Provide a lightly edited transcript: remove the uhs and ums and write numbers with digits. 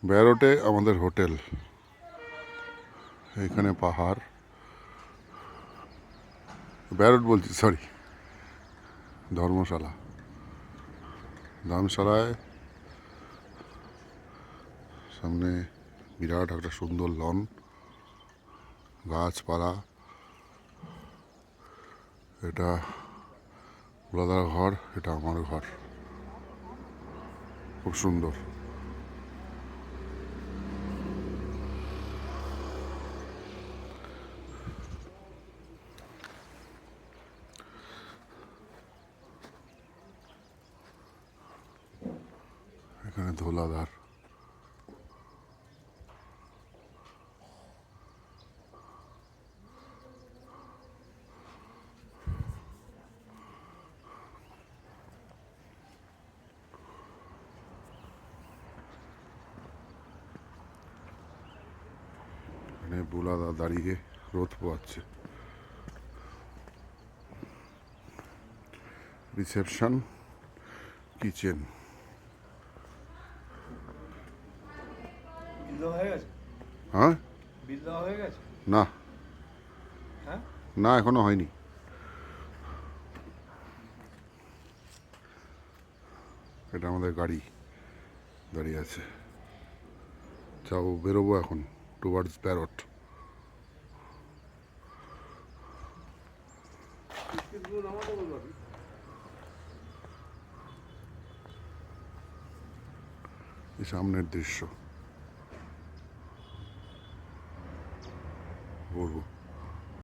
ব্যারোটে আমাদের হোটেল, এখানে পাহাড়, ব্যারোট বলছি সরি, ধর্মশালায় সামনে বিরাট একটা সুন্দর লন, গাছপালা। এটা ব্রাদার ঘর, এটা আমার ঘর, খুব সুন্দর। এখানে ধোলাধার, এখানে বুলাদা দাঁড়িয়ে রোদ পোয়াচ্ছে। Reception, kitchen. হ্যাঁ, না না এখনো হয়নি। এটা আমাদের গাড়ি দাঁড়িয়ে আছে, যাও বেরোবো এখন টুয়ার্ডস প্যারট। সামনের দৃশ্য বলবো।